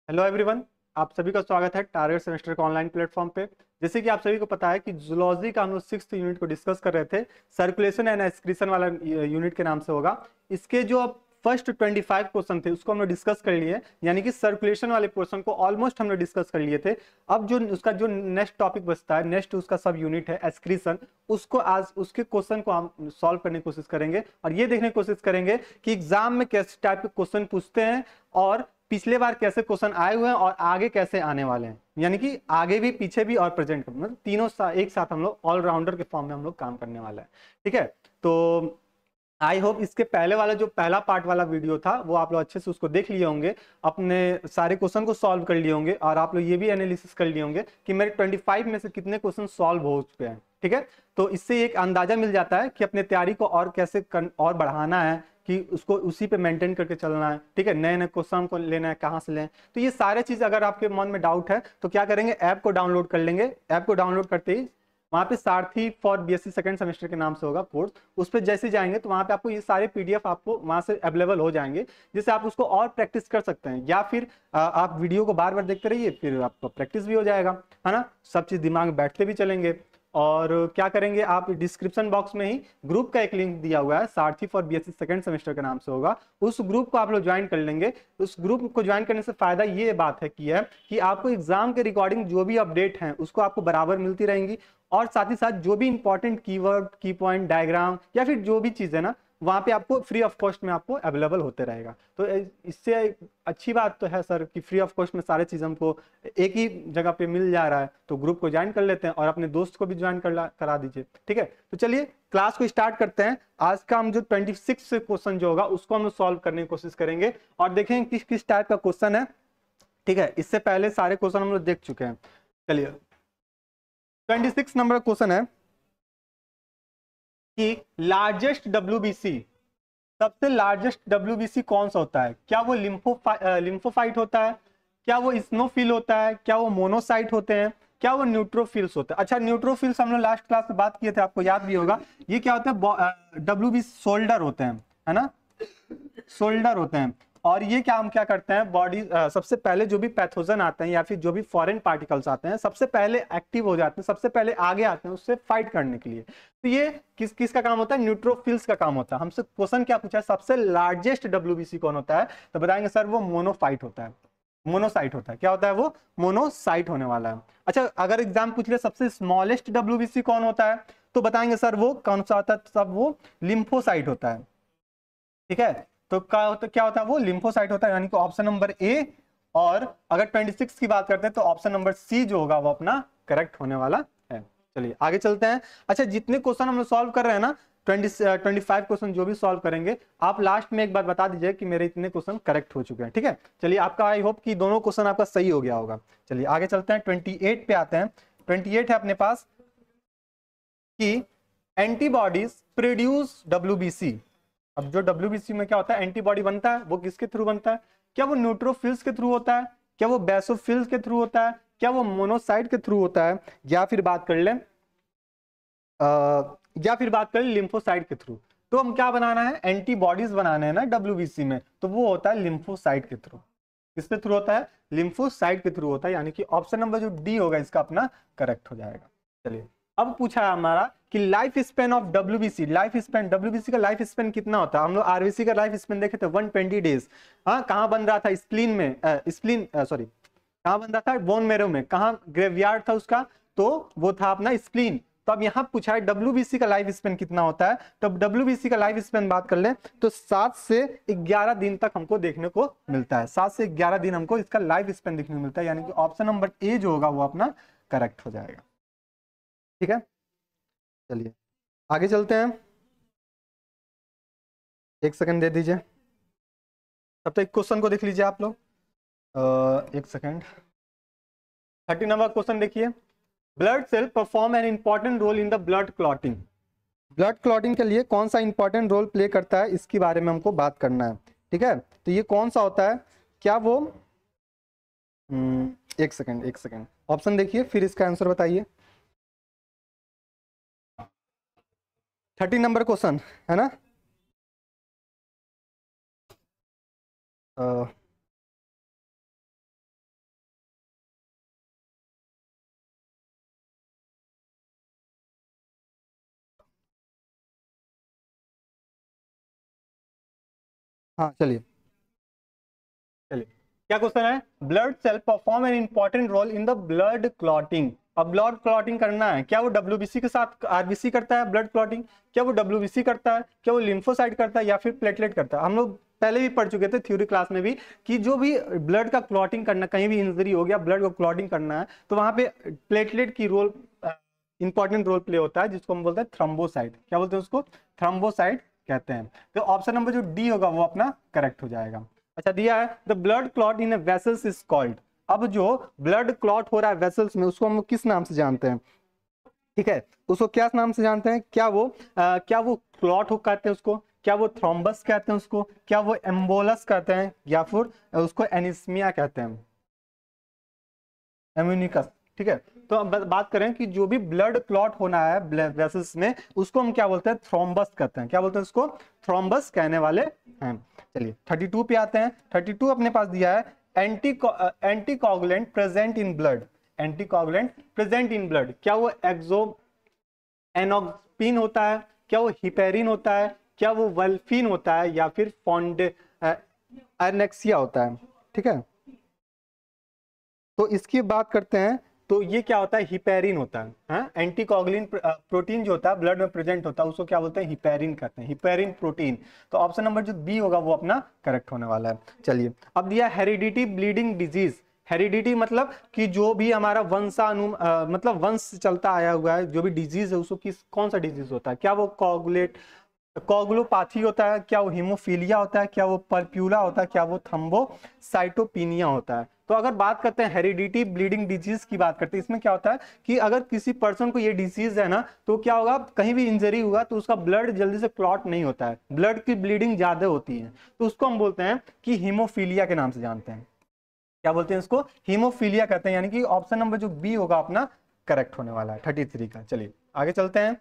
Hello everyone. आप सभी का स्वागत है टारगेट सेमेस्टर के ऑनलाइन प्लेटफॉर्म पे। जैसे कि आप सभी को पता है कि जूलॉजी का हम लोग 6th यूनिट को डिस्कस कर रहे थे। सर्कुलेशन एंड एक्सक्रीशन वाला यूनिट के नाम से होगा। इसके जो अब फर्स्ट 25 क्वेश्चन थे उसको हम लोग डिस्कस कर लिए, यानी कि सर्कुलेशन वाले पोर्शन को ऑलमोस्ट हम लोग डिस्कस कर लिए थे। अब जो उसका जो नेक्स्ट टॉपिक बचता है, नेक्स्ट उसका सब यूनिट है एक्सक्रीशन। उसको आज उसके क्वेश्चन को हम सॉल्व करने की कोशिश करेंगे और ये देखने की कोशिश करेंगे कि एग्जाम में किस टाइप के क्वेश्चन पूछते हैं और पिछले बार कैसे क्वेश्चन आए हुए हैं और आगे कैसे आने वाले हैं। यानी कि आगे भी, पीछे भी और प्रेजेंट में, मतलब तीनों एक साथ हम लोग ऑलराउंडर के फॉर्म में हम लोग काम करने वाला है। ठीक है, तो आई होप इसके पहले वाला जो पहला पार्ट वाला वीडियो था वो आप लोग अच्छे से उसको देख लिए होंगे, अपने सारे क्वेश्चन को सॉल्व कर लिए होंगे और आप लोग ये भी एनालिसिस कर लिए होंगे कि मेरे 25 में से कितने क्वेश्चन सॉल्व हो चुके हैं। ठीक है, तो इससे एक अंदाजा मिल जाता है कि अपने तैयारी को और कैसे और बढ़ाना है, कि उसको उसी पे मेंटेन करके चलना है। ठीक है, नए नए क्वेश्चन को लेना है, कहाँ से लें। तो ये सारे चीज अगर आपके मन में डाउट है तो क्या करेंगे, ऐप को डाउनलोड कर लेंगे। ऐप को डाउनलोड करते ही वहाँ पे सारथी फॉर बीएससी सेकंड सेमेस्टर के नाम से होगा कोर्स। उस पर जैसे जाएंगे तो वहाँ पे आपको ये सारे पीडीएफ आपको वहाँ से अवेलेबल हो जाएंगे, जिससे आप उसको और प्रैक्टिस कर सकते हैं। या फिर आप वीडियो को बार बार देखते रहिए, फिर आपको प्रैक्टिस भी हो जाएगा, है ना। सब चीज़ दिमाग में बैठते भी चलेंगे। और क्या करेंगे, आप डिस्क्रिप्शन बॉक्स में ही ग्रुप का एक लिंक दिया हुआ है, सारथी फॉर बीएससी सेकंड सेमेस्टर के नाम से होगा। उस ग्रुप को आप लोग ज्वाइन कर लेंगे। उस ग्रुप को ज्वाइन करने से फायदा ये बात है कि आपको एग्जाम के रिकॉर्डिंग जो भी अपडेट हैं उसको आपको बराबर मिलती रहेंगी। और साथ ही साथ जो भी इंपॉर्टेंट कीवर्ड, की पॉइंट, डायग्राम या फिर जो भी चीज़ है ना, वहाँ पे आपको फ्री ऑफ कॉस्ट में आपको अवेलेबल होते रहेगा। तो इससे अच्छी बात तो है सर कि फ्री ऑफ कॉस्ट में सारे चीज़ हमको एक ही जगह पे मिल जा रहा है। तो ग्रुप को ज्वाइन कर लेते हैं और अपने दोस्त को भी ज्वाइन करा दीजिए। ठीक है, तो चलिए क्लास को स्टार्ट करते हैं। आज का हम जो 26 क्वेश्चन जो होगा उसको हम सॉल्व करने की कोशिश करेंगे और देखेंगे किस किस टाइप का क्वेश्चन है। ठीक है, इससे पहले सारे क्वेश्चन हम लोग देख चुके हैं। चलिए, 26 नंबर क्वेश्चन है कि लार्जेस्ट डब्ल्यूबीसी, सबसे लार्जेस्ट डब्ल्यूबीसी कौन सा होता है? क्या वो लिम्फोफाइट होता है, क्या वो स्नोफिल होता है, क्या वो मोनोसाइट होते हैं, क्या वो न्यूट्रोफिल्स होते हैं? अच्छा, न्यूट्रोफिल्स हम लोग लास्ट क्लास में बात किए थे, आपको याद भी होगा। ये क्या होता है, डब्ल्यूबीसी सोल्डर होते हैं, है ना, शोल्डर होते हैं। और ये क्या, हम क्या करते हैं, बॉडी सबसे पहले जो भी पैथोजन आते हैं या फिर जो भी फॉरेन पार्टिकल्स आते हैं सबसे पहले एक्टिव हो जाते हैं, सबसे पहले आगे आते हैं उससे फाइट करने के लिए। तो ये किस का काम होता है? न्यूट्रोफिल्स का काम होता है। हमसे क्वेश्चन क्या पूछा है, सबसे लार्जेस्ट डब्ल्यूबीसी कौन होता है? तो बताएंगे सर वो मोनोफाइट होता है, मोनोसाइट होता है। क्या होता है वो? मोनोसाइट होने वाला है। अच्छा, अगर एग्जाम पूछ ले सबसे स्मॉलेस्ट डब्ल्यूबीसी कौन होता है, तो बताएंगे सर वो कौन सा होता है? सब वो लिम्फोसाइट होता है। ठीक है, तो क्या होता है वो? लिम्फोसाइट होता है, यानी कि ऑप्शन नंबर ए। और अगर 26 की बात करते हैं तो ऑप्शन नंबर सी जो होगा वो अपना करेक्ट होने वाला है। चलिए आगे चलते हैं। अच्छा, जितने क्वेश्चन हम लोग सॉल्व कर रहे हैं ना, 25 क्वेश्चन जो भी सॉल्व करेंगे, आप लास्ट में एक बार बता दीजिए कि मेरे इतने क्वेश्चन करेक्ट हो चुके हैं। ठीक है, चलिए, आपका आई होप कि दोनों क्वेश्चन आपका सही हो गया होगा। चलिए आगे चलते हैं, 28 पे आते हैं। 28 है अपने पास कि एंटीबॉडीज प्रोड्यूस डब्ल्यूबीसी। अब जो डब्ल्यूबीसी में क्या होता है, एंटीबॉडी बनता है, वो किसके थ्रू बनता है? क्या वो न्यूट्रोफिल्स के थ्रू होता है, क्या वो बेसोफिल्स के थ्रू होता है, क्या वो मोनोसाइट के थ्रू होता है, या फिर बात कर लें या फिर बात करें लिम्फोसाइट के थ्रू? तो हम क्या बनाना है, एंटीबॉडीज बनाने हैं ना डब्ल्यूबीसी में, तो वो होता है लिम्फोसाइट के थ्रू। किसके थ्रू होता है? लिम्फोसाइट के थ्रू होता है, यानी कि ऑप्शन नंबर जो डी होगा इसका अपना करेक्ट हो जाएगा। चलिए, अब पूछा है हमारा कि life span of WBC. Life span, WBC का लाइफ स्पेन कितना होता है? हम लोग आरबीसी का लाइफ स्पेन देखे थे 120 डेज। हाँ, कहाँ बन रहा था? स्प्लीन में, स्प्लीन सॉरी, कहाँ बन रहा था? बोन मेरो में। कहाँ ग्रेवयार्ड था उसका? तो वो था अपना स्प्लीन। तो अब यहाँ पूछा है डब्ल्यूबीसी का लाइफ स्पेन कितना होता है। तो अब डब्ल्यूबीसी का लाइफ स्पेन बात कर ले तो 7 से 11 दिन तक हमको देखने को मिलता है। 7 से 11 दिन हमको इसका लाइफ स्पेन देखने को मिलता है, यानी कि ऑप्शन नंबर ए जो होगा वो अपना करेक्ट हो जाएगा। ठीक है, चलिए आगे चलते हैं। एक सेकंड दे दीजिए, तब तक क्वेश्चन को देख लीजिए आप लोग। एक सेकंड। 30 नंबर क्वेश्चन देखिए। Blood cell perform an important role in the blood clotting. Blood clotting के लिए कौन सा इंपॉर्टेंट रोल प्ले करता है, इसके बारे में हमको बात करना है। ठीक है, तो ये कौन सा होता है? क्या वो एक सेकंड, एक सेकंड, ऑप्शन देखिए फिर इसका आंसर बताइए। 30 नंबर क्वेश्चन है ना। हाँ चलिए चलिए, क्या क्वेश्चन है? Blood cell perform an important role in the blood clotting. अब ब्लड क्लॉटिंग करना है, क्या वो डब्ल्यूबीसी के साथ आरबीसी करता है ब्लड क्लॉटिंग? क्या वो डब्ल्यूबीसी करता है, क्या वो लिम्फोसाइट करता है, या फिर प्लेटलेट करता है? हम लोग पहले भी पढ़ चुके थे थ्योरी क्लास में भी कि जो भी ब्लड का क्लॉटिंग करना, कहीं भी इंजरी हो गया, ब्लड को क्लॉटिंग करना है, तो वहां पे प्लेटलेट की रोल इंपॉर्टेंट रोल प्ले होता है, जिसको हम बोलते हैं थ्रोम्बोसाइट। क्या बोलते हैं उसको? थ्रोम्बोसाइट कहते हैं। तो ऑप्शन नंबर जो डी होगा वो अपना करेक्ट हो जाएगा। अच्छा दिया है the blood clot in vessels is called. अब जो ब्लड क्लॉट हो रहा है वेसल्स में, उसको हम किस नाम से जानते हैं? ठीक है, उसको क्या नाम से जानते हैं? क्या वो क्लॉट हो कहते हैं उसको, क्या वो थ्रोम्बस कहते हैं उसको, क्या वो एम्बोलस कहते हैं, या फिर उसको एनिस्मिया कहते हैं, एम्यूनिकस। ठीक है, तो अब बात करें कि जो भी ब्लड क्लॉट होना है वेसल्स में, उसको हम क्या बोलते हैं? थ्रोम्बस कहते हैं। क्या बोलते हैं उसको? थ्रोम्बस कहने वाले हैं। चलिए 32 पे आते हैं। 32 अपने पास दिया है anticoagulant present in blood. Anticoagulant present in blood, क्या वो एनोक्सिन होता है, क्या वो हिपेरिन होता है, क्या वो वल्फिन होता है, या फिर एनेक्सिया होता है? ठीक है, तो इसकी बात करते हैं। तो ये क्या होता है? हिपेरिन होता है। हाँ? एंटीकोगुलिन प्रोटीन जो होता है ब्लड में प्रेजेंट होता है, उसको क्या बोलते हैं? हिपेरिन कहते हैं, हिपेरिन प्रोटीन। तो ऑप्शन नंबर जो बी होगा वो अपना करेक्ट होने वाला है। चलिए अब दिया हेरिडिटी ब्लीडिंग डिजीज। हेरिडिटी मतलब कि जो भी हमारा मतलब वंश चलता आया हुआ है, जो भी डिजीज है उसको कौन सा डिजीज होता है? क्या वो कोगुलोपैथी होता है, क्या वो हीमोफीलिया होता है, क्या वो परप्यूला होता है, क्या वो थ्रोम्बोसाइटोपिनिया होता है? तो अगर बात करते हैं हेरिडिटी ब्लीडिंग डिजीज की बात करते हैं, इसमें क्या होता है कि अगर किसी पर्सन को ये डिजीज है ना, तो क्या होगा, कहीं भी इंजरी हुआ तो उसका ब्लड जल्दी से क्लॉट नहीं होता है, ब्लड की ब्लीडिंग ज्यादा होती है, तो उसको हम बोलते हैं कि हीमोफीलिया के नाम से जानते हैं। क्या बोलते हैं इसको? हीमोफीलिया कहते हैं। यानी कि ऑप्शन नंबर जो बी होगा अपना करेक्ट होने वाला है 33 का। चलिए आगे चलते हैं,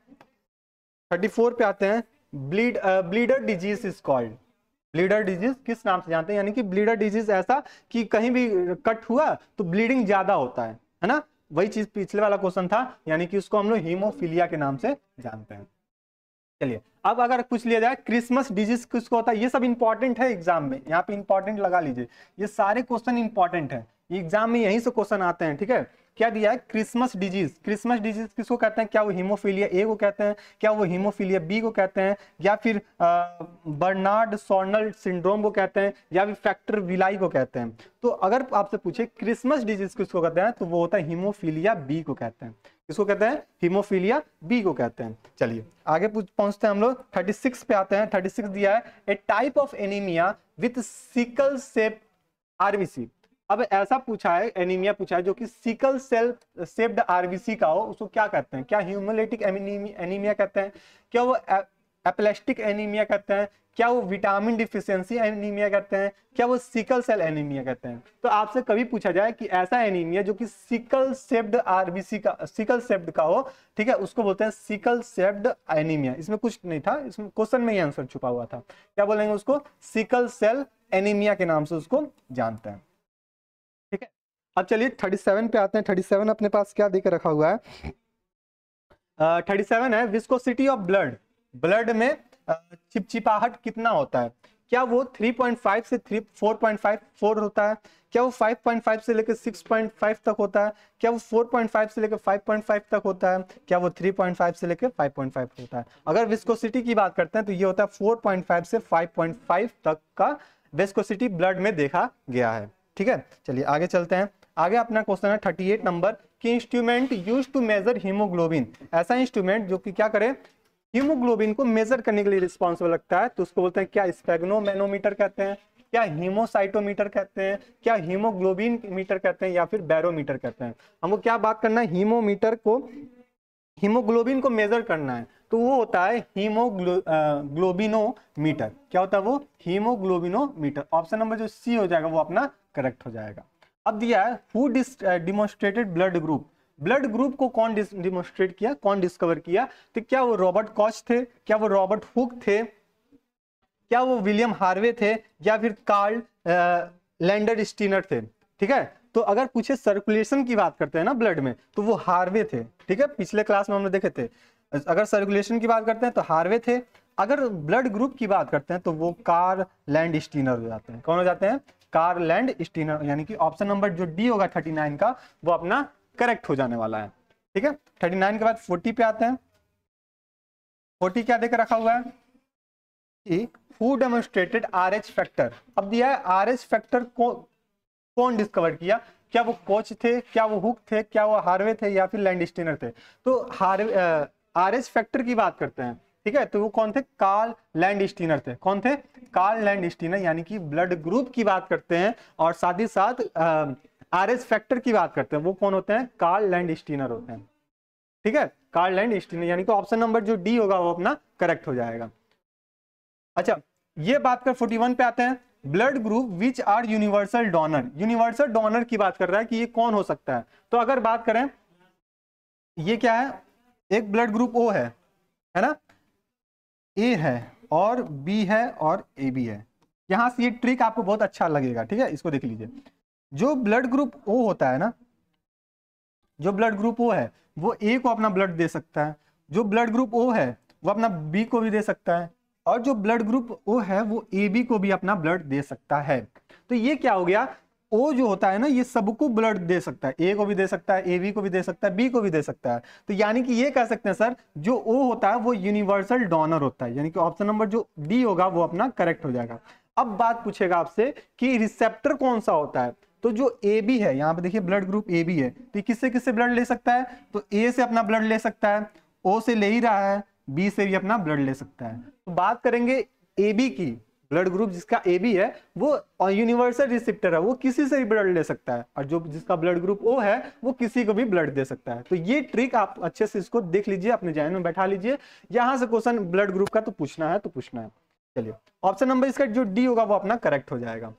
34 पे आते हैं। Bleeder disease is called. Bleeder disease किस नाम से जानते हैं? यानी कि ब्लीडर डिजीज ऐसा कि कहीं भी कट हुआ तो ब्लीडिंग ज्यादा होता है ना? वही चीज पिछले वाला क्वेश्चन था, यानी कि उसको हम लोग हीमोफीलिया के नाम से जानते हैं। चलिए अब अगर पूछ लिया जाए क्रिसमस डिजीज किसको होता है, ये सब इंपॉर्टेंट है एग्जाम में, यहाँ पे इंपॉर्टेंट लगा लीजिए, ये सारे क्वेश्चन इंपॉर्टेंट है, एग्जाम में यहीं से क्वेश्चन आते हैं। ठीक है, क्या दिया है? Christmas disease. क्रिसमस डिजीज किसको कहते हैं? क्या वो हीमोफीलिया ए को कहते हैं, क्या वो हीमोफीलिया बी को कहते हैं, या फिर बर्नार्ड सॉर्नल सिंड्रोम को कहते हैं, या फिर फैक्टर विलाई को कहते हैं? तो अगर आपसे पूछे क्रिसमस डिजीज किसको कहते हैं, तो वो होता है हीमोफीलिया बी को कहते हैं। किसको कहते हैं? हीमोफीलिया बी को कहते हैं। चलिए आगे पहुंचते हैं हम लोग, 36 पे आते हैं। 36 दिया है a type of anaemia with sickle shape RBC. अब ऐसा पूछा है, एनीमिया पूछा है जो कि सिकल सेल सेप्ड आरबीसी का हो, उसको क्या कहते हैं? क्या ह्यूमोलिटिक एनीमिया कहते हैं, क्या वो एप्लेस्टिक एनीमिया कहते हैं, क्या वो विटामिन डिफिशियंसी एनीमिया कहते हैं, क्या वो सिकल सेल एनीमिया कहते हैं? तो आपसे कभी पूछा जाए कि ऐसा एनीमिया जो कि सिकल सेप्ड आरबीसी का, सिकल सेप्ड का हो, ठीक है, उसको बोलते हैं सिकल सेप्ड एनीमिया। इसमें कुछ नहीं था, इसमें क्वेश्चन में ही आंसर छुपा हुआ था। क्या बोलेंगे उसको? सिकल सेल एनीमिया के नाम से उसको जानते हैं। ठीक है, अब चलिए 37 पे आते हैं। 37 अपने पास क्या देकर रखा हुआ है? 37 है विस्कोसिटी ऑफ ब्लड। ब्लड में चिपचिपाहट कितना होता है? क्या वो 3.5 से 4.54 होता है, क्या वो 5.5 से लेकर 6.5 तक होता है, क्या वो 4.5 से लेकर 5.5 तक होता है, क्या वो 3.5 से लेकर 5.5 होता है? अगर विस्कोसिटी की बात करते हैं तो ये होता है 4.5 से 5.5 तक का विस्कोसिटी ब्लड में देखा गया है। ठीक है, चलिए आगे चलते हैं। आगे अपना क्वेश्चन है 38 नंबर कि instrument use to measure haemoglobin. ऐसा इंस्ट्रूमेंट जो कि क्या करे? हीमोग्लोबिन को मेजर करने के लिए रिस्पॉन्सिबल लगता है, तो उसको बोलते हैं क्या? स्फेग्नोमेनोमीटर कहते हैं, क्या हीमोसाइटोमीटर कहते हैं, क्या हीमोग्लोबिन मीटर कहते हैं, या फिर बैरोमीटर कहते हैं? हमको क्या बात करना है? हीमोग्लोबिन को मेजर करना है, तो वो होता है हीमोग्लोबिनोमीटर। क्या होता है वो? हीमोग्लोबिनोमीटर। ऑप्शन नंबर जो सी हो जाएगा वो अपना करेक्ट हो जाएगा। अब दिया है who demonstrated blood group. Blood group को कौन डिमोन्स्ट्रेट किया, कौन डिस्कवर किया? तो क्या वो रॉबर्ट कॉच थे, क्या वो रॉबर्ट हुक थे, क्या वो विलियम हार्वे थे, या फिर कार्ल लैंडर स्टीनर थे? ठीक है, तो अगर पूछे सर्कुलेशन की बात करते हैं ना ब्लड में, तो वो हार्वे थे। ठीक है, पिछले क्लास में हमने देखे थे। अगर सर्कुलेशन की बात करते हैं तो हार्वे थे। अगर ब्लड ग्रुप की बात करते हैं तो वो कार लैंड स्टीनर हो जाते हैं। कौन हो जाते हैं? कार लैंड स्टीनर, यानी कि ऑप्शन नंबर जो डी होगा 39 का वो अपना करेक्ट हो जाने वाला है। ठीक है, 39 के बाद 40 पे आते हैं। 40 क्या देकर रखा हुआ है कि हु डेमोन्स्ट्रेटेड RH फैक्टर। अब दिया है RH फैक्टर को कौन डिस्कवर किया? क्या वो कोच थे, क्या वो हुक थे, क्या वो हार्वे थे, या फिर लैंड स्टीनर थे? तो RH फैक्टर की बात करते हैं, ठीक है, तो वो कौन थे? कार्ल लैंड स्टीनर थे। कौन थे? कार्ल लैंड स्टीनर, यानी कि ब्लड ग्रुप की बात करते हैं और साथ ही साथ RH फैक्टर की बात करते हैं, वो कौन होते हैं? कार्ल लैंड स्टीनर होते हैं। ठीक है, कार्ल लैंड स्टीनर, यानी कि ऑप्शन नंबर जो डी होगा वो अपना करेक्ट हो जाएगा। अच्छा, ये बात कर 41 पे आते हैं। Blood group which are universal donor. Universal donor की बात कर रहा है कि ये कौन हो सकता है। तो अगर बात करें, ये क्या है? एक ब्लड ग्रुप ओ है ना, ए है और बी है और ए बी है। यहां से ये ट्रिक आपको बहुत अच्छा लगेगा, ठीक है, इसको देख लीजिए। जो ब्लड ग्रुप ओ होता है ना, जो ब्लड ग्रुप ओ है वो ए को अपना ब्लड दे सकता है, जो ब्लड ग्रुप ओ है वो अपना बी को भी दे सकता है, और जो ब्लड ग्रुप ओ है वो ए बी को भी अपना ब्लड दे सकता है। तो ये क्या हो गया? ओ जो होता है ना, ये सबको ब्लड दे सकता है, ए को भी दे सकता है, ए बी को भी दे सकता है, बी को भी दे सकता है। तो यानी कि ये कह सकते हैं सर, जो ओ होता है वो यूनिवर्सल डोनर होता है, यानी कि ऑप्शन नंबर जो डी होगा वो अपना करेक्ट हो जाएगा। अब बात पूछेगा आपसे कि रिसेप्टर कौन सा होता है। तो जो ए बी है, यहाँ पे देखिए ब्लड ग्रुप ए बी है, तो किससे किससे ब्लड ले सकता है? तो ए से अपना ब्लड ले सकता है, ओ से ले ही रहा है, बी से भी अपना ब्लड ले सकता है। तो बात करेंगे ए बी की, ब्लड ग्रुप जिसका ए बी है वो यूनिवर्सल रिसेप्टर है, वो किसी से भी ब्लड ले सकता है, और जो जिसका ब्लड ग्रुप ओ है वो किसी को भी ब्लड दे सकता है। तो ये ट्रिक आप अच्छे से इसको देख लीजिए, अपने जहन में बैठा लीजिए। यहां से क्वेश्चन ब्लड ग्रुप का तो पूछना है तो पूछना है। चलिए, ऑप्शन नंबर इसका जो डी होगा वो अपना करेक्ट हो जाएगा।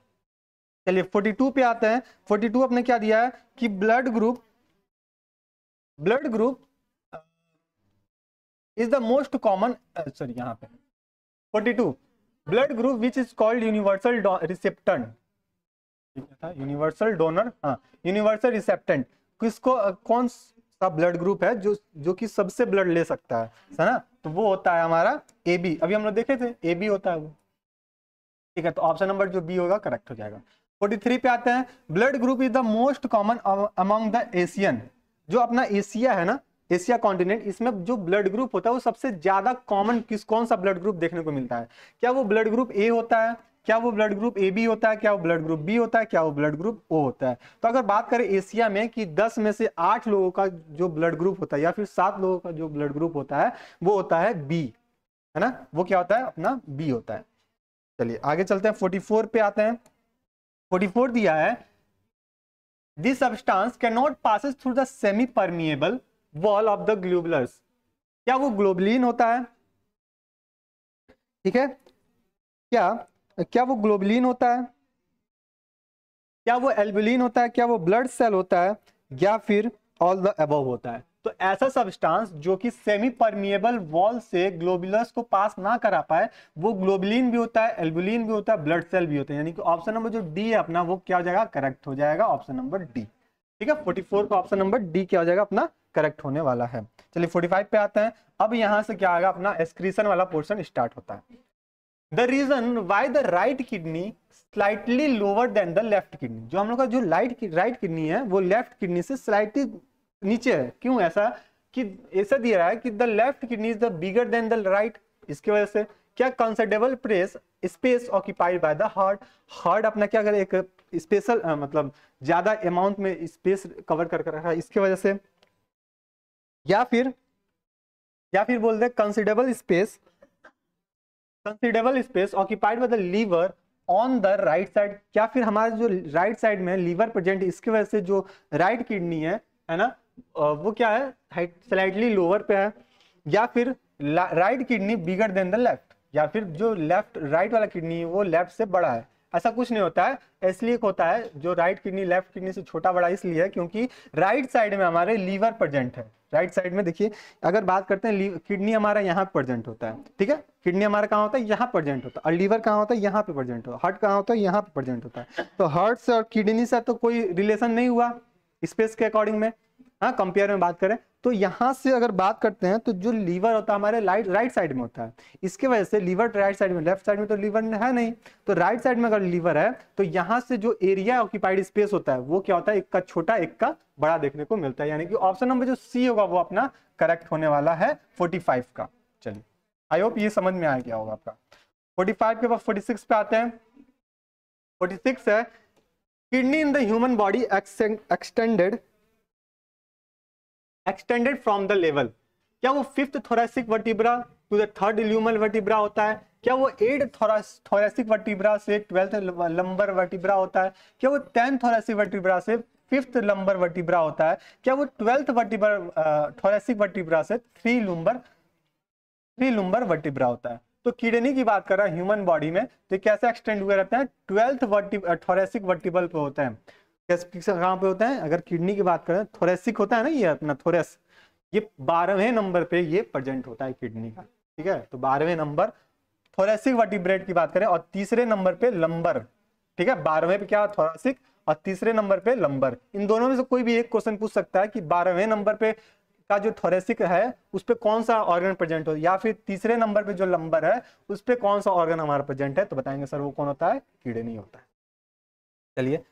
चलिए 42 पे आते हैं। 42 अपने क्या दिया है कि blood group is the most common, sorry यहाँ पे 42, blood group which is called universal recipient, universal donor, हाँ यूनिवर्सल रिसेप्टेंट। किसको, कौन सा ब्लड ग्रुप है जो कि सबसे ब्लड ले सकता है ना? तो वो होता है हमारा ए बी। अभी हम लोग देखे थे ए बी होता है वो, ठीक है। तो ऑप्शन नंबर जो बी होगा करेक्ट हो जाएगा। 43 पे आते हैं। Blood group is the most common among the Asian. जो अपना एशिया है ना, एशिया कॉन्टिनेंट, इसमें जो ब्लड ग्रुप होता है वो सबसे ज्यादा कॉमन कौन सा ब्लड ग्रुप देखने को मिलता है? क्या वो ब्लड ग्रुप ए होता है, क्या वो ब्लड ग्रुप ए बी होता है, क्या वो ब्लड ग्रुप बी होता है, क्या वो ब्लड ग्रुप ओ होता है? तो अगर बात करें एशिया में कि 10 में से 8 लोगों का जो ब्लड ग्रुप होता है या फिर 7 लोगों का जो ब्लड ग्रुप होता है वो होता है बी, है ना? वो क्या होता है? अपना बी होता है। चलिए आगे चलते हैं, 44 पे आते हैं। 44 दिया है, this substance can not passes through the semi permeable wall of the globules. क्या वो ग्लोबुलिन होता है? ठीक है, क्या वो ग्लोबुलिन होता है, क्या वो एल्बुलिन होता है, क्या वो ब्लड सेल होता है, या फिर ऑल द अबव होता है? तो ऐसा सब्सटेंस जो कि सेमी परमिएबल वॉल से ग्लोबुलस को पास ना करा पाए, वो ग्लोबुलिन भी होता है, एल्बुलिन भी होता है, ब्लड सेल भी होता है। यानी कि ऑप्शन नंबर जो डी है अपना वो क्या हो जाएगा? करेक्ट हो जाएगा, ऑप्शन नंबर डी। ठीक है, 44 का ऑप्शन नंबर डी क्या हो जाएगा? अपना करेक्ट होने वाला है। चलिए 45 पे आते हैं। अब यहां से क्या आएगा? अपना एक्सक्रीशन वाला पोर्शन स्टार्ट होता है। The reason why the right kidney slightly lower than the left kidney. जो हम लोग का जो राइट किडनी है वो लेफ्ट किडनी से स्लाइटली नीचे है। क्यों ऐसा? कि ऐसा दिया रहा है कि the left kidney is the bigger than the right. इसकी वजह से क्या? Considerable space occupied by the heart. Heart अपना क्या करे? एक स्पेशल मतलब ज्यादा अमाउंट में स्पेस कवर कर रखा है, इसकी वजह से। या फिर बोल दे considerable space occupied by the liver on the right side. क्या फिर हमारे जो राइट साइड में लीवर प्रेजेंट है, इसकी वजह से जो राइट किडनी है ना, वो क्या है? स्लाइटली लोअर पे है। या फिर right kidney bigger than the left, या फिर जो राइट वाला किडनी है वो लेफ्ट से बड़ा है। ऐसा कुछ नहीं होता है, इसलिए होता है जो राइट किडनी लेफ्ट किडनी से छोटा बड़ा इसलिए है क्योंकि राइट साइड में हमारे लीवर प्रेजेंट है। राइट साइड में देखिए, अगर बात करते हैं किडनी हमारा यहाँ प्रेजेंट होता है, ठीक है, किडनी हमारा कहाँ होता है? यहाँ प्रेजेंट होता है। और लीवर कहाँ होता है? यहाँ पे प्रेजेंट होता है। हार्ट कहाँ होता है? यहाँ पे प्रेजेंट होता है। तो हार्ट से और किडनी से तो कोई रिलेशन नहीं हुआ स्पेस के अकॉर्डिंग में, हाँ कंपेयर में बात करें तो यहाँ से अगर बात करते हैं तो जो लीवर होता है हमारे राइट साइड में होता है, इसके वजह से लीवर राइट साइड में, लेफ्ट साइड में तो लीवर है नहीं, तो राइट साइड में अगर लीवर है तो यहाँ से जो एरिया ऑक्यूपाइड स्पेस होता है वो क्या होता है, एक का छोटा एक का बड़ा देखने को मिलता है, यानी कि ऑप्शन नंबर जो सी होगा वो अपना करेक्ट होने वाला है 45 का। चलिए आई होप ये समझ में आ गया होगा आपका। 45 के बाद 46 पे आते हैं। 46 है kidney in the human body extended from the level, क्या वो 5th thoracic vertebra to the 3rd इल्यूमल वर्टिब्रा होता है, क्या वो 8th थोरैसिक वर्टिब्रा से 12th लंबर वर्टिब्रा होता है, क्या वो 10th थोरैसिक वर्टिब्रा से 5th लंबर वर्टिब्रा होता है, क्या वो 12th थोरैसिक वर्टिब्रा से 3 लुम्बर वर्टिब्रा होता है। तो किडनी की बात कर रहा है ह्यूमन बॉडी में, तो कैसे एक्सटेंड हुए रहते हैं, 12th थोरैसिक वर्टिबल पे होते हैं। कहाँ पे होते हैं, अगर किडनी की बात करें थोरैसिक होता है ना, ये अपना थोरैस, ये 12वें नंबर पे ये प्रेजेंट होता है किडनी का, ठीक है। तो 12वें नंबर थोरैसिक वर्टिब्रेट की बात करें और तीसरे नंबर पे लंबर, ठीक है। 12वें पे क्या थोरैसिक और तीसरे नंबर पे लंबर, इन दोनों में से कोई भी एक क्वेश्चन पूछ सकता है कि 12वें नंबर पे का जो थोरैसिक है उस पे कौन सा ऑर्गन प्रेजेंट हो, या फिर तीसरे नंबर पे जो लंबर है उस पे कौन सा ऑर्गन हमारा प्रेजेंट है, तो बताएंगे सर वो कौन होता है, किडनी होता है। चलिए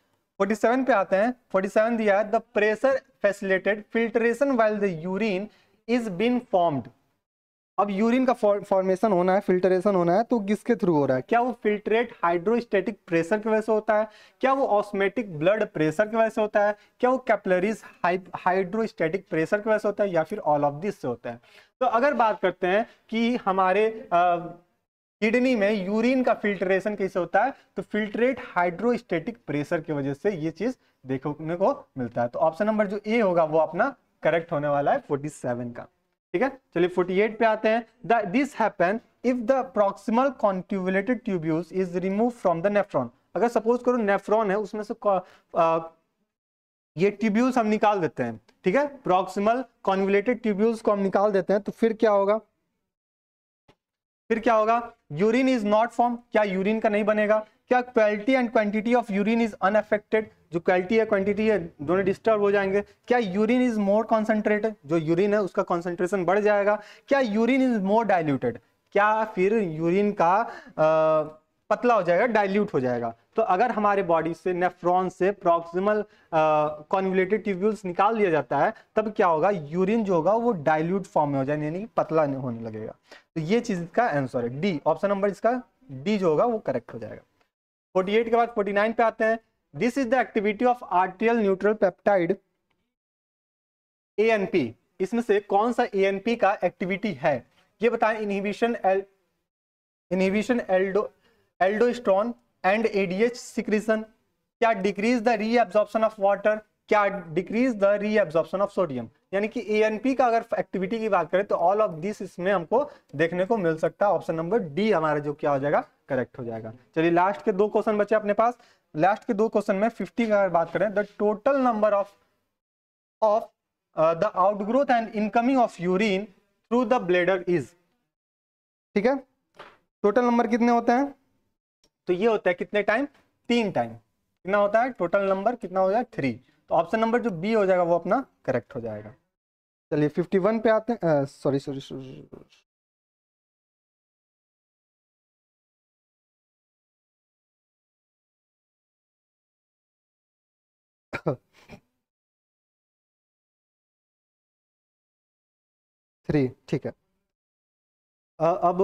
47 पे आते हैं। 47 दिया है the pressure facilitated filtration while the urine is been formed. अब यूरिन का फॉर्मेशन होना है, फिल्ट्रेशन होना है, तो किसके थ्रू हो रहा है, क्या वो फिल्ट्रेट हाइड्रोस्टैटिक प्रेशर की वजह से होता है, क्या वो ऑस्मेटिक ब्लड प्रेशर की वजह से होता है, क्या वो कैपिलरीज हाइड्रोस्टैटिक प्रेशर की वजह से होता है, या फिर ऑल ऑफ दिस से होता है। तो अगर बात करते हैं कि हमारे किडनी में यूरिन का फिल्ट्रेशन कैसे होता है, तो फिल्ट्रेट हाइड्रोस्टैटिक प्रेशर की वजह से ये चीज देखने को मिलता है। तो ऑप्शन नंबर जो ए होगा वो अपना करेक्ट होने वाला है 47 का, ठीक है। चलिए 48 पे आते हैं। This happen if the proximal convoluted tubules is remove from the nephron. अगर सपोज करो नेफ्रॉन है उसमें से ये ट्यूब्यूल्स हम निकाल देते हैं, ठीक है, प्रॉक्सिमल कॉन्वुलेटेड ट्यूब्यूल्स को हम निकाल देते हैं, तो फिर क्या होगा, फिर क्या होगा, यूरिन इज नॉट फॉर्म, क्या यूरिन का नहीं बनेगा, क्या quality and quantity of urine is unaffected, जो क्वालिटी है क्वांटिटी है दोनों डिस्टर्ब हो जाएंगे, क्या यूरिन इज मोर कॉन्सेंट्रेटेड, जो यूरिन है उसका कॉन्सेंट्रेशन बढ़ जाएगा, क्या यूरिन इज मोर डाइल्यूटेड, क्या फिर यूरिन का पतला हो जाएगा, डाइल्यूट हो जाएगा। तो अगर हमारे बॉडी से नेफ्रॉन से प्रॉक्सिमल कॉन्वुलेटेड ट्यूब्यूल्स निकाल दिया जाता है तब क्या होगा, यूरिन जो होगा वो डाइल्यूट फॉर्म में हो जाएगा, यानी कि पतला नहीं होने लगेगा। तो ये चीज का आंसर है डी, ऑप्शन नंबर इसका डी जो होगा वो करेक्ट हो जाएगा। 48 के बाद 49 पे आते हैं। This is the activity of आर्टियल neutral peptide ANP। इसमें से कौन सा ANP का एक्टिविटी है ये बताएं। Inhibition aldosterone and ADH secretion, क्या decrease the reabsorption of water, क्या decrease the reabsorption of sodium. यानी कि ANP का अगर एक्टिविटी की बात करें तो ऑल ऑफ दिस इसमें हमको देखने को मिल सकता है। ऑप्शन नंबर डी हमारा जो क्या हो जाएगा, करेक्ट हो जाएगा। चलिए लास्ट के 2 क्वेश्चन बचे अपने पास। लास्ट के 2 क्वेश्चन में 50 का अगर बात करें, the total number of the outgrowth and incoming of urine through the bladder is, ठीक है। टोटल नंबर कितने होते हैं, तो ये होता है कितने टाइम, 3 टाइम। कितना होता है टोटल नंबर, कितना हो जाएगा 3। तो ऑप्शन नंबर जो बी हो जाएगा वो अपना करेक्ट हो जाएगा। चलिए 51 पे आते हैं। सॉरी 3, ठीक है। अब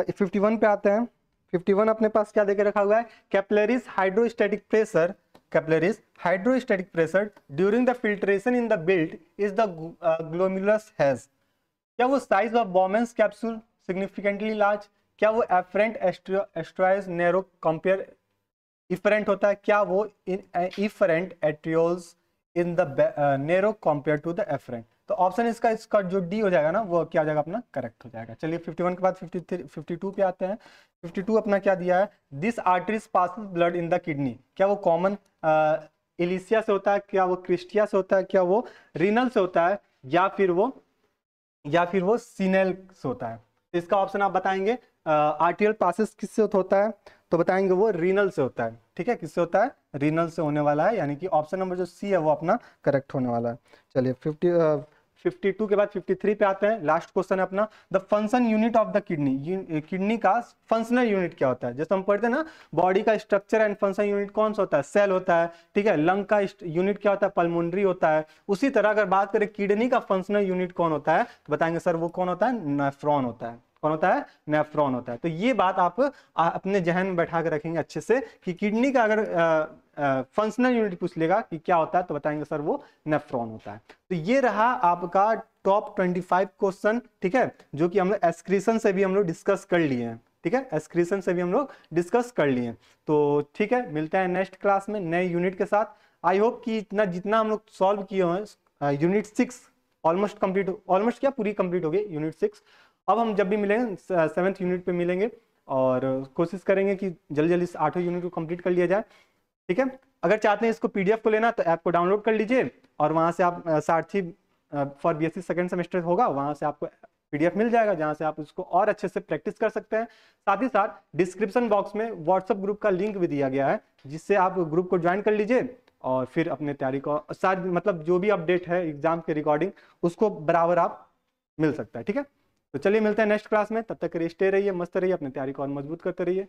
51 पे आते हैं। 51 अपने पास क्या देके रखा हुआ है, capillaries hydrostatic pressure, capillaries hydrostatic pressure during the filtration in the built is the glomerulus has, क्या वो size of Bowman's capsule significantly large, क्या वो afferent arterioles narrow compare efferent होता है, क्या वो efferent arterioles in the narrow compare to the afferent. तो option इसका जो डी हो जाएगा ना वो क्या हो जाएगा अपना करेक्ट हो जाएगा। चलिए 51 के बाद 52 पे आते हैं। 52 अपना क्या दिया है, this arteries passes blood in the kidney, क्या वो कॉमन एलिसिया से होता है, क्या वो क्रिस्टिया से होता है, क्या वो रीनल से होता है, या फिर वो सीनेल से होता है। इसका ऑप्शन आप बताएंगे। आर्टियल पासेस किससे होता है, तो बताएंगे वो रीनल से होता है। ठीक है, किससे होता है, रीनल से होने वाला है, यानी कि ऑप्शन नंबर जो सी है वो अपना करेक्ट होने वाला है। चलिए 52 के बाद 53 पे आते हैं। लास्ट क्वेश्चन है अपना, the function unit of the kidney, kidney का फंक्शनल यूनिट क्या होता है। जैसे हम पढ़ते हैं ना, बॉडी का स्ट्रक्चर एंड फंक्शन यूनिट कौन सा होता है, सेल होता है, ठीक है। लंग का यूनिट क्या होता है, पल्मोनरी होता है। उसी तरह अगर बात करें किडनी का फंक्शनल यूनिट कौन होता है, तो बताएंगे सर वो कौन होता है, नेफ्रॉन होता है। कौन होता है, नेफ्रॉन होता है। तो ये बात आप अपने जहन में बैठा के रखेंगे अच्छे से कि किडनी का अगर फंक्शनल यूनिट पूछ लेगा कि क्या होता है, तो बताएंगे सर वो नेफ्रॉन होता है। तो ये रहा आपका टॉप 25 क्वेश्चन, ठीक है, जो कि हम लोग एक्सक्रीशन से भी हम लोग डिस्कस कर लिए हैं, ठीक है, एक्सक्रीशन से भी हम लोग डिस्कस कर लिए हैं। तो ठीक है, मिलते हैं नेक्स्ट क्लास में नए यूनिट के साथ। आई होप कि इतना जितना हम लोग सॉल्व किए हैं, यूनिट 6 ऑलमोस्ट कंप्लीट, ऑलमोस्ट क्या पूरी कंप्लीट हो गई यूनिट 6। अब हम जब भी मिलेंगे 7th यूनिट पे मिलेंगे और कोशिश करेंगे कि जल्दी जल्दी से 8वें यूनिट को कंप्लीट कर लिया जाए, ठीक है। अगर चाहते हैं इसको पीडीएफ को लेना तो ऐप को डाउनलोड कर लीजिए और वहां से आप सारथी फॉर बीएससी सेकंड सेमेस्टर होगा, वहां से आपको पीडीएफ मिल जाएगा, जहां से आप उसको और अच्छे से प्रैक्टिस कर सकते हैं। साथ ही साथ डिस्क्रिप्शन बॉक्स में व्हाट्सएप ग्रुप का लिंक भी दिया गया है, जिससे आप ग्रुप को ज्वाइन कर लीजिए और फिर अपने तैयारी को सारी, मतलब जो भी अपडेट है एग्जाम के रिकॉर्डिंग, उसको बराबर आप मिल सकता है, ठीक है। तो चलिए मिलते हैं नेक्स्ट क्लास में, तब तक के लिए स्टे रहिए, मस्त रहिए, अपनी तैयारी को और मजबूत करते रहिए।